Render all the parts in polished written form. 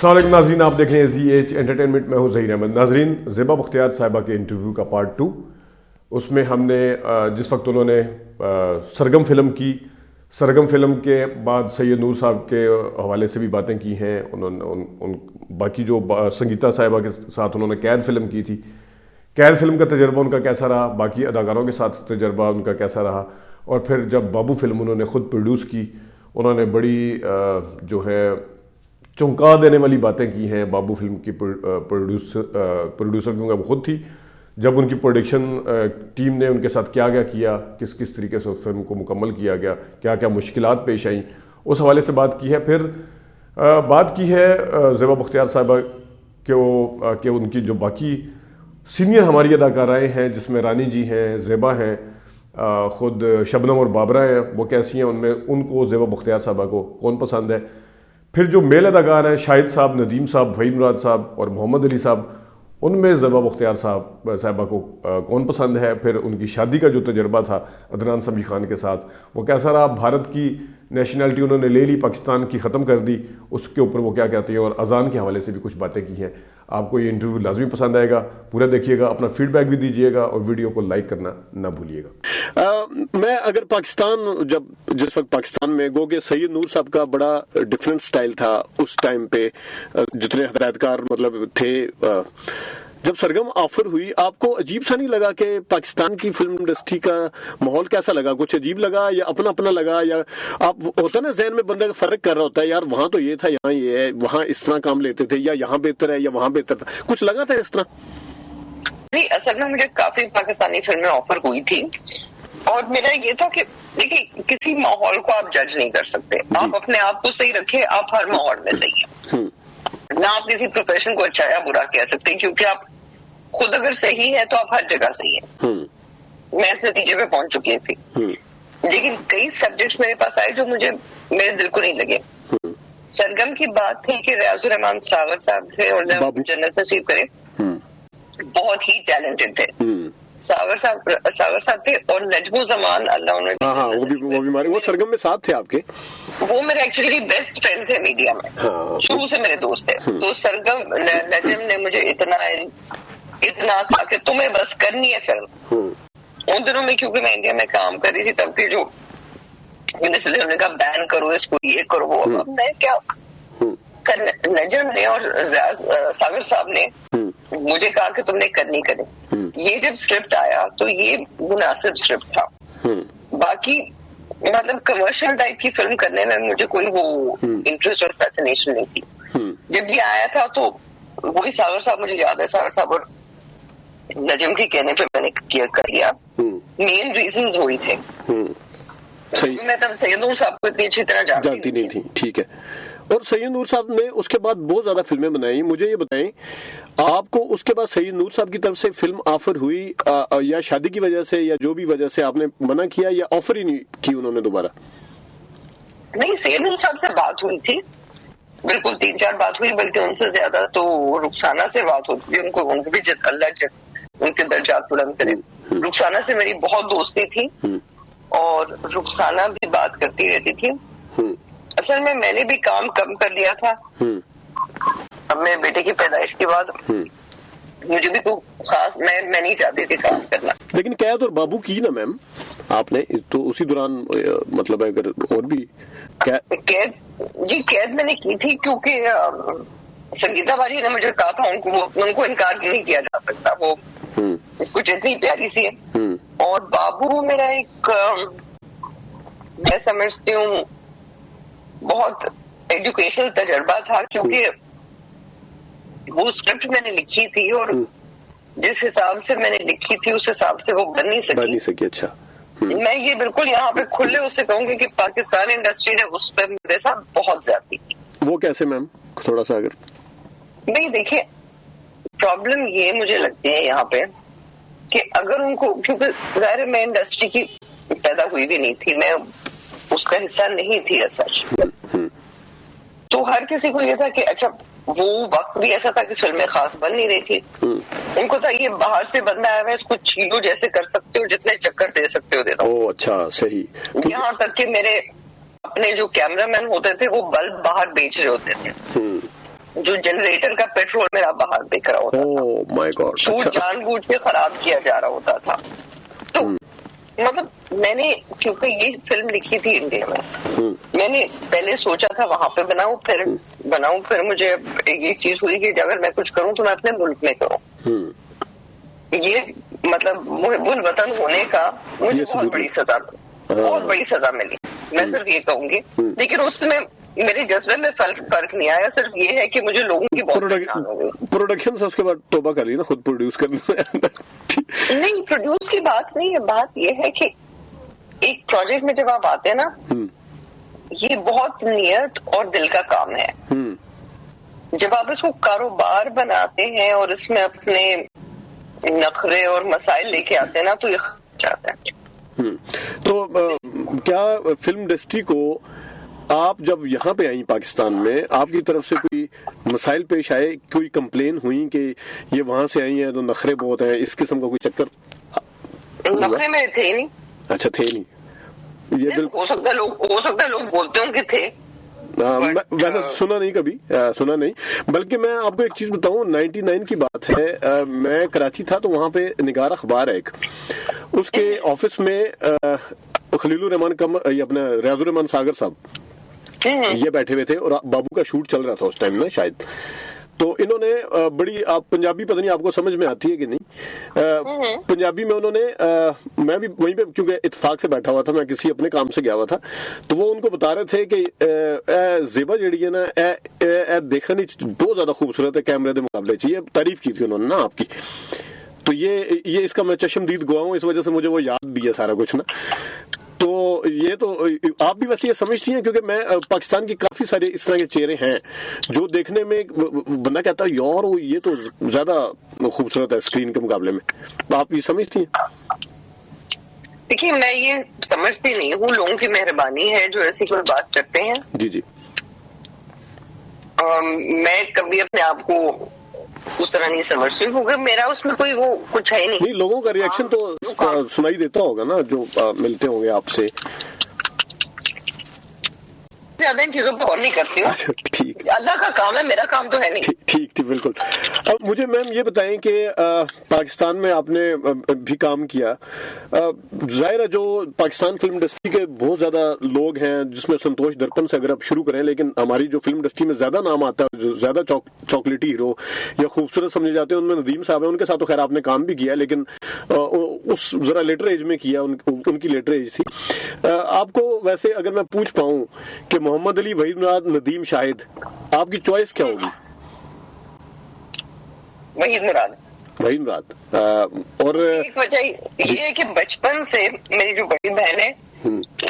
अस्सलाम वालेकुम नाज़रीन, आप देख रहे हैं ZH एंटरटेनमेंट। मैं हूं ज़हीर अहमद। नाज़रीन, ज़ेबा बख्तियार साहिबा के इंटरव्यू का पार्ट 2, उसमें हमने जिस वक्त उन्होंने सरगम फ़िल्म के बाद सैयद नूर साहब के हवाले से भी बातें की हैं। उन्होंने बाकी जो संगीता साहिबा के साथ उन्होंने कैद फ़िल्म की थी, कैद फ़िल्म का तजर्बा उनका कैसा रहा, बाकी अदाकारों के साथ तजर्बा उनका कैसा रहा, और फिर जब बाबू फ़िल्म उन्होंने ख़ुद प्रोड्यूस की, उन्होंने बड़ी जो है चौंका देने वाली बातें की हैं। बाबू फिल्म की प्रोड्यूसर क्योंकि वो खुद थी, जब उनकी प्रोडक्शन टीम ने उनके साथ क्या क्या किया, किस किस तरीके से उस फिल्म को मुकम्मल किया गया, क्या क्या मुश्किलात पेश आई, उस हवाले से बात की है। फिर बात की है ज़ेबा बख्तियार साहिबा के उनकी जो बाकी सीनियर हमारी अदाकाराएँ हैं, जिसमें रानी जी हैं, ज़ेबा हैं, ख़ुद शबनम और बाबरा हैं, वो कैसी हैं, उनमें उनको ज़ेबा बख्तियार साहिबा को कौन पसंद है। फिर जो मेल अदाकार हैं, शाहिद साहब, नदीम साहब, वहीद मुराद साहब और मोहम्मद अली साहब, उनमें ज़ेबा बख्तियार साहिबा को कौन पसंद है। फिर उनकी शादी का जो तजर्बा था अदनान समी खान के साथ, वो कैसा रहा। भारत की नेशनलिटी उन्होंने ले ली, पाकिस्तान की ख़त्म कर दी, उसके ऊपर वो क्या कहते हैं, और अजान के हवाले से भी कुछ बातें की हैं। आपको ये इंटरव्यू लाजमी पसंद आएगा, पूरा देखिएगा, अपना फीडबैक भी दीजिएगा और वीडियो को लाइक करना ना भूलिएगा। मैं अगर पाकिस्तान जिस वक्त पाकिस्तान में गो के सैयद नूर साहब का बड़ा डिफरेंट स्टाइल था उस टाइम पे, जितने हदायतकार मतलब थे, जब सरगम ऑफर हुई, आपको अजीब सा नहीं लगा कि पाकिस्तान की फिल्म इंडस्ट्री का माहौल कैसा लगा? कुछ अजीब लगा या अपना अपना लगा, या आप होता ना जहन में बंदा फर्क कर रहा होता है, यार वहां तो ये था, यहाँ ये है, वहां इस तरह काम लेते थे, या यहाँ बेहतर है या वहां बेहतर था, कुछ लगा था इस तरह? नहीं, असल में मुझे काफी पाकिस्तानी फिल्में ऑफर हुई थी, और मेरा ये था कि देखिए, किसी माहौल को आप जज नहीं कर सकते। आप अपने आप को सही रखें, आप हर माहौल में सही है ना। आप किसी प्रोफेशन को अच्छा या बुरा कह सकते हैं, क्योंकि आप खुद अगर सही है तो आप हर जगह सही है। मैं इस नतीजे पे पहुंच चुकी थी। लेकिन कई सब्जेक्ट्स मेरे पास आए जो मेरे दिल को नहीं लगे। सरगम की बात थी कि रियाजुर रहमान सागर साहब थे, और जन्नत नसीब करे, बहुत ही टैलेंटेड थे। सागर साहब थे, और नजमो जमान, अल्लाह उन्हें, वो सरगम में साथ थे आपके। वो मेरे एक्चुअली बेस्ट फ्रेंड थे मीडिया में। शुरू से मेरे दोस्त थे। तो सरगम नजम ने मुझे इतना कहा कि तुम्हें बस करनी है फिल्म। उन दिनों में क्योंकि मैं इंडिया में काम कर रही थी, तब के जो उन्होंने कहा बैन करो इसको, ये करो वो, मैं क्या, नजम ने और सागर साहब ने मुझे कहा कि तुमने करनी करे। ये जब स्क्रिप्ट आया तो ये मुनासिब स्क्रिप्ट था। बाकी मतलब कमर्शियल टाइप की फिल्म करने में मुझे कोई वो इंटरेस्ट और फैसिनेशन नहीं थी। जब ये आया था तो वही सागर साहब, मुझे याद है, सागर साहब और नजम के कहने पे मैंने कर लिया। मेन रीजंस वही थे। मैं तब सैयद नूर साहब को इतनी अच्छी तरह जानती नहीं थी। ठीक है। और सैयद नूर साहब ने उसके बाद बहुत ज्यादा फिल्में बनाई। मुझे ये बताएं, आपको उसके बाद सैयद नूर साहब की तरफ से फिल्म ऑफर हुई, या शादी की वजह से या जो भी वजह से आपने मना किया, या ऑफर ही नहीं की उन्होंने दोबारा? नहीं, सैयद नूर साहब से बात हुई थी, बिल्कुल 3-4 बात हुई, बल्कि उनसे ज्यादा तो रुखसाना से बात होती थी। उनको भी अल्लाह उनके दर्जात बुलंद करे। रुखसाना से मेरी बहुत दोस्ती थी, और रुखसाना भी बात करती रहती थी। असल में मैंने भी काम कम कर लिया था। अब मेरे बेटे की पैदाइश के बाद मुझे भी कोई खास, मैं नहीं चाहती थी काम करना। लेकिन कैद और बाबू की ना मैम आपने, तो उसी दौरान मतलब अगर और भी कैद मैंने की थी, क्योंकि संगीता बाजी ने मुझे कहा था उनको इनकार नहीं किया जा सकता, वो कुछ इतनी प्यारी सी है। और बाबू मेरा एक, मैं समझती हूँ, बहुत एजुकेशनल तजर्बा था, क्योंकि वो स्क्रिप्ट मैंने लिखी थी, और जिस हिसाब से मैंने लिखी थी उस हिसाब से वो बन नहीं सकी। अच्छा। मैं ये बिल्कुल यहाँ पे खुले उससे कहूंगी कि पाकिस्तान इंडस्ट्री ने उस पर मेरे साथ बहुत ज्यादती की। वो कैसे मैम, थोड़ा सा अगर? नहीं, देखिए, प्रॉब्लम ये मुझे लगती है यहाँ पे कि अगर उनको, क्योंकि जाहिर मैं इंडस्ट्री की पैदा हुई भी नहीं थी, मैं उसका हिस्सा नहीं थी सच, तो हर किसी को ये था कि अच्छा, वो वक्त भी ऐसा था कि फिल्में खास बन नहीं रही थी। उनको था ये बाहर से बंदा आया है, इसको छीलो जैसे कर सकते हो, जितने चक्कर दे सकते हो दे दो। ओह अच्छा, सही। यहाँ तक कि मेरे अपने जो कैमरामैन होते थे वो बल्ब बाहर बेच रहे होते थे। जो जनरेटर का पेट्रोल मेरा बाहर बिक रहा होता था। Oh my God. सूट जानबूझ के खराब किया जा रहा होता था। तो मतलब मैंने, क्योंकि ये फिल्म लिखी थी इंडिया में, मैंने पहले सोचा था वहां पे बनाऊं, फिर मुझे एक चीज हुई कि अगर मैं कुछ करूं तो मैं अपने मुल्क में करूं। ये मतलब मुहिब्बुल वतन होने का मुझे बहुत बड़ी सजा मिली, मैं सिर्फ ये कहूंगी। लेकिन उसमें मेरे जज्बे में फर्क नहीं आया, सिर्फ ये है कि मुझे लोगों की बहुत परेशान हो गई। प्रोडक्शन से उसके बाद तौबा कर ली ना, खुद प्रोड्यूस करने से। नहीं, प्रोड्यूस की बात नहीं है, बात ये है कि एक प्रोजेक्ट में जब आप आते हैं ना, ये बहुत नियत और दिल का काम है। जब आप इसको कारोबार बनाते हैं और इसमें अपने नखरे और मसाइल लेके आते हैं ना, तो ये जाता है। तो क्या फिल्म इंडस्ट्री को आप जब यहाँ पे आई पाकिस्तान में, आपकी तरफ से कोई मसाइल पेश आए, कोई कंप्लेन हुई कि ये वहां से आई है तो नखरे बहुत हैं, इस किस्म का कोई चक्कर? नखरे में थे नहीं। अच्छा, थे नहीं। ये बिल्कुल हो सकता है लोग बोलते होंगे थे। वैसे सुना नहीं, कभी सुना नहीं। बल्कि मैं आपको एक चीज बताऊं, 99 की बात है, मैं कराची था तो वहां पे निगार अखबार है एक, उसके ऑफिस में खलीलुर रहमान ये अपना रियाजुर रहमान सागर साहब ये बैठे हुए थे और बाबू का शूट चल रहा था उस टाइम ना शायद। तो इन्होंने बड़ी, आप पंजाबी पता नहीं आपको समझ में आती है कि नहीं, पंजाबी में उन्होंने, मैं भी वहीं पे क्योंकि इत्तेफाक से बैठा हुआ था, मैं किसी अपने काम से गया हुआ था, तो वो उनको बता रहे थे कि ज़ेबा जड़ी है ना, देखने बहुत ज्यादा खूबसूरत है कैमरे के मुकाबले, ये तारीफ की थी उन्होंने ना आपकी। तो ये इसका मैं चश्मदीद गवाह हूं, इस वजह से मुझे वो याद भी है सारा कुछ ना। तो ये तो आप भी वैसे ये समझती हैं, क्योंकि मैं पाकिस्तान की काफी सारे इस तरह के चेहरे हैं जो देखने में बंदा कहता है यार ये तो ज्यादा खूबसूरत है स्क्रीन के मुकाबले में, आप ये समझती हैं? देखिए, मैं ये समझती नहीं हूँ, लोगों की मेहरबानी है जो ऐसी कोई बात करते हैं। जी जी। मैं कभी अपने आप को उस तरह नहीं समझती, क्योंकि मेरा उसमें कोई वो कुछ है नहीं। लोगों का रिएक्शन तो सुनाई देता होगा ना जो मिलते होंगे आपसे। ज्यादा इन चीजों पर गौर नहीं करती हूँ। अच्छा, ठीक। अल्लाह का काम है, मेरा काम तो है नहीं। ठीक बिल्कुल। अब मुझे मैम ये बताएं कि पाकिस्तान में आपने भी काम किया, जाहिर है जो पाकिस्तान फिल्म इंडस्ट्री के बहुत ज्यादा लोग हैं, जिसमें संतोष दर्पण से अगर आप शुरू करें, लेकिन हमारी जो फिल्म इंडस्ट्री में ज्यादा नाम आता है, जो ज्यादा चॉकलेटी हीरो या खूबसूरत समझे जाते हैं, उनमें नदीम साहब है। उनके साथ तो खैर आपने काम भी किया, लेकिन उस जरा लेटर एज में किया, उनकी लेटर एज थी। आपको वैसे अगर मैं पूछ पाऊं कि मोहम्मद अली, वहीद मुराद, नदीम शाहिद, आपकी चॉइस क्या होगी? वहीद मुराद। और एक वजह ये है कि बचपन से मेरी जो बड़ी बहन है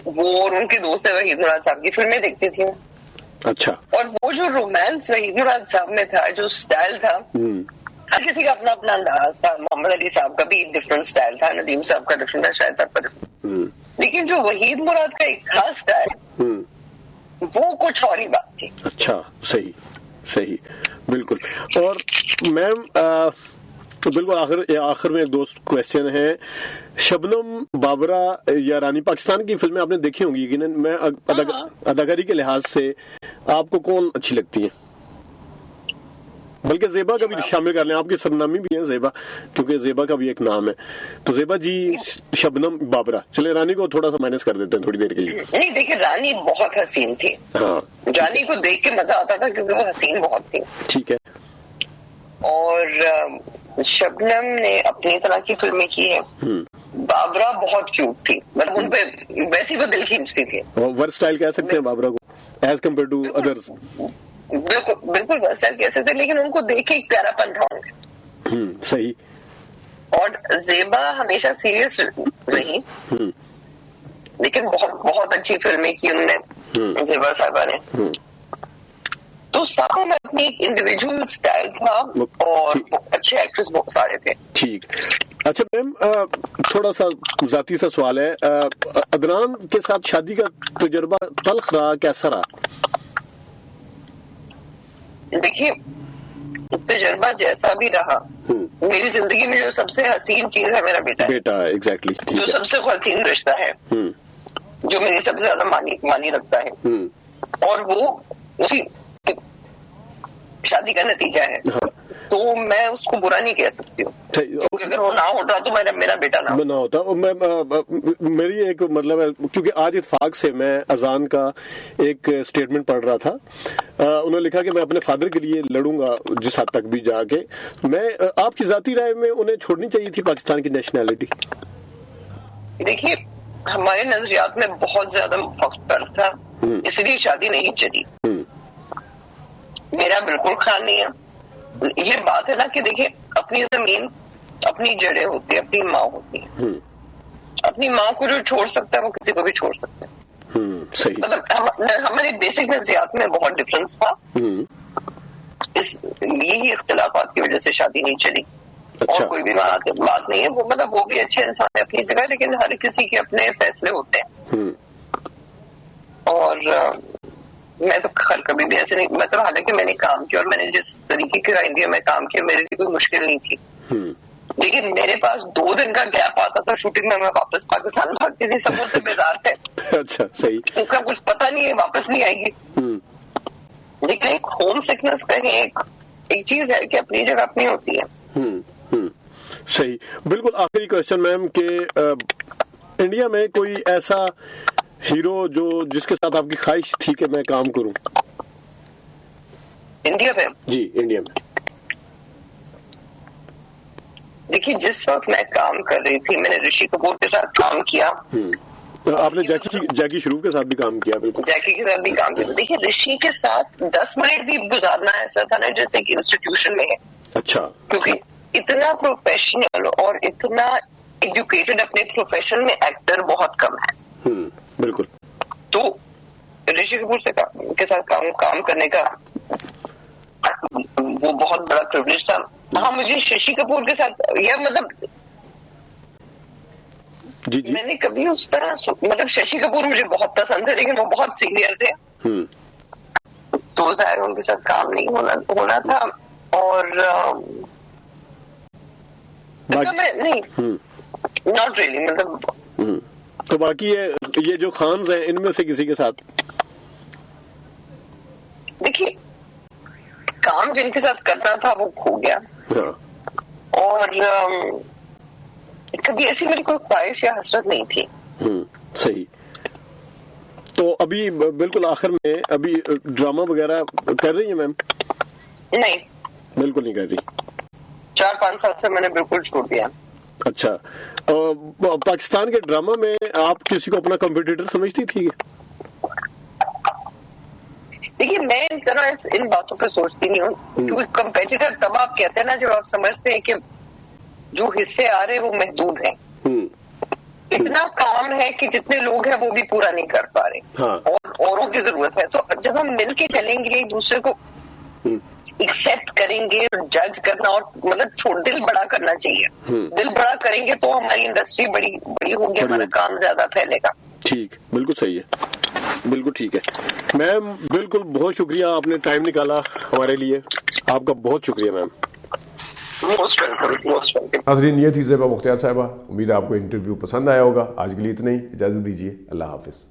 वो और उनके दोस्त है वहीद मुराद साहब की फिल्में देखती थी। अच्छा। और वो जो रोमांस वहीद मुराद साहब में था, जो स्टाइल था, हर किसी का अपना अपना अंदाज था। मोहम्मद अली साहब का भी डिफरेंट स्टाइल था, नदीम साहब का डिफरेंट था, शाहिद साहब का डिफरेंट, लेकिन जो वहीद मुराद का एक खास स्टाइल, वो कुछ और ही बात थी। अच्छा, सही बिल्कुल। और मैम तो बिल्कुल आखिर में एक दोस्त क्वेश्चन है, शबनम, बाबरा या रानी, पाकिस्तान की फिल्में आपने देखी होंगी कि नहीं? मैं अदाकारी के लिहाज से आपको कौन अच्छी लगती है? बल्कि ज़ेबा का भी शामिल कर लें, आपकी सरनामी भी है ज़ेबा, क्योंकि ज़ेबा का भी एक नाम है। तो ज़ेबा जी, शबनम, बाबरा, चले रानी को थोड़ा सा माइनस कर देते हैं थोड़ी देर के लिए। नहीं, देखिए, रानी बहुत हसीन थी। हाँ, रानी को देख के मजा आता था क्योंकि वो हसीन बहुत थी। ठीक है। और शबनम ने अपनी तरह की फिल्में की है। बाबरा बहुत क्यूट थी, मतलब उन पे वैसी वो दिल खींचती थी। वर्सटाइल कह सकते हैं बाबरा को एज कम्पेयर टू अदर्स। बिल्कुल वर्सटाइल कह सकते, लेकिन उनको देख के एक प्यारापन था उनका। सही। और ज़ेबा हमेशा सीरियस रही, लेकिन बहुत अच्छी फिल्में की उन्होंने, ज़ेबा साहबा ने। तो सबों में अपनी इंडिविजुअल स्टाइल था और अच्छे एक्ट्रेस बहुत सारे थे। ठीक। अच्छा मैम, थोड़ा सा जाती सा सवाल है, अदनान के साथ शादी का तजुर्बा तल्ख रहा, कैसा रहा? देखिए, तजुर्बा जैसा भी रहा, मेरी जिंदगी में जो सबसे हसीन चीज है मेरा बेटा है। एग्जैक्टली। जो सबसे हसीन रिश्ता है, जो मेरी सबसे ज्यादा मानी रखता है, और वो शादी का नतीजा है। हाँ। तो मैं उसको बुरा नहीं कह सकती हूँ, क्योंकि अगर वो ना होता तो मेरा बेटा ना होता। मेरी एक मतलब है, क्योंकि आज इत्तेफाक से मैं अजान का एक स्टेटमेंट पढ़ रहा था। उन्होंने लिखा कि मैं अपने फादर के लिए लड़ूंगा जिस हद तक भी जाके। मैं आपकी जाती राय में उन्हें छोड़नी चाहिए थी पाकिस्तान की नेशनैलिटी? देखिए, हमारे नजरियात में बहुत ज्यादा फर्क था, इसलिए शादी नहीं चली। मेरा बिल्कुल ख्याल नहीं है। ये बात है ना कि देखिए, अपनी जमीन अपनी जड़ें होती है, अपनी माँ होती है। अपनी माँ को जो छोड़ सकता है वो किसी को भी छोड़ सकता है। सही। मतलब हमारे बेसिक नजरियात में बहुत डिफरेंस था। यही इख्तिलाफात की वजह से शादी नहीं चली। अच्छा। और कोई भी बात नहीं है। वो मतलब वो भी अच्छे इंसान है अपनी जगह, लेकिन हर किसी के अपने फैसले होते हैं। और मैं तो खैर कभी भी ऐसे नहीं, मतलब हालांकि मैंने काम किया और मैंने जिस तरीके के इंडिया में काम किया, मेरे लिए कोई मुश्किल नहीं थी। लेकिन मेरे पास 2 दिन का गैप आता था शूटिंग में, मैं वापस पाकिस्तान भागती थी, सब मुझसे बेजार थे। अच्छा, सही। इसका कुछ पता नहीं है, वापस नहीं आएगी। लेकिन एक होम सिकनेस कहीं एक चीज है कि अपनी जगह अपनी होती है। सही, बिल्कुल। आखिरी क्वेश्चन मैम के इंडिया में कोई ऐसा हीरो जो जिसके साथ आपकी ख्वाहिश थी कि मैं काम करूं? इंडिया में? जी, इंडिया में। देखिए, जिस वक्त मैं काम कर रही थी, मैंने ऋषि कपूर के साथ काम किया। तो आपने जैकी श्रॉफ के साथ भी काम किया? बिल्कुल, जैकी के साथ भी काम किया। देखिए, ऋषि के साथ 10 मिनट भी गुजारना ऐसा था ना जैसे कि इंस्टीट्यूशन में है। अच्छा। क्योंकि इतना प्रोफेशनल और इतना एजुकेटेड अपने प्रोफेशन में एक्टर बहुत कम है। बिल्कुल। तो ऋषि कपूर के साथ काम करने का वो बहुत बड़ा प्रिविलेज था। हाँ, मुझे शशि कपूर के साथ, या मतलब जी। मैंने कभी उस तरह मतलब शशि कपूर मुझे बहुत पसंद है, लेकिन वो बहुत सीनियर थे। तो जाहिर उनके साथ काम नहीं होना था। और नहीं, नॉट रियली, मतलब। तो बाकी ये जो खान्स हैं, इनमें से किसी के साथ? देखिए, काम जिनके साथ करना था वो खो गया। हाँ। और कभी ऐसी मेरी कोई ख्वाहिश या हसरत नहीं थी। सही। तो अभी बिल्कुल आखिर में अभी ड्रामा वगैरह कर रही है मैम? नहीं, बिल्कुल नहीं कर रही। 4-5 साल से मैंने बिल्कुल छोड़ दिया। अच्छा। पाकिस्तान के ड्रामा में आप किसी को अपना कॉम्पिटिटर समझती थी? देखिए, मैं इन बातों पे सोचती नहीं हूँ, क्योंकि कॉम्पिटिटर तब आप कहते हैं ना जब आप समझते हैं कि जो हिस्से आ रहे हैं वो महदूद हैं। इतना काम है कि जितने लोग हैं वो भी पूरा नहीं कर पा रहे। हाँ। और औरों की जरूरत है। तो जब हम मिलके चलेंगे, एक दूसरे को एक्सेप्ट करेंगे, जज करना और मतलब दिल बड़ा करना चाहिए। दिल बड़ा करेंगे तो हमारी इंडस्ट्री बड़ी होगी, हमारा काम ज्यादा फैलेगा। ठीक, बिल्कुल सही है, बिल्कुल ठीक है मैम। बिल्कुल, बहुत शुक्रिया, आपने टाइम निकाला हमारे लिए। आपका बहुत शुक्रिया ma'am. Most welcome, most welcome. नाज़रीन, ये थी ज़ेबा मुख्तियार साहिबा। उम्मीद है आपको इंटरव्यू पसंद आया होगा। आज के लिए इतना ही, इजाज़त दीजिए। अल्लाह हाफिज़।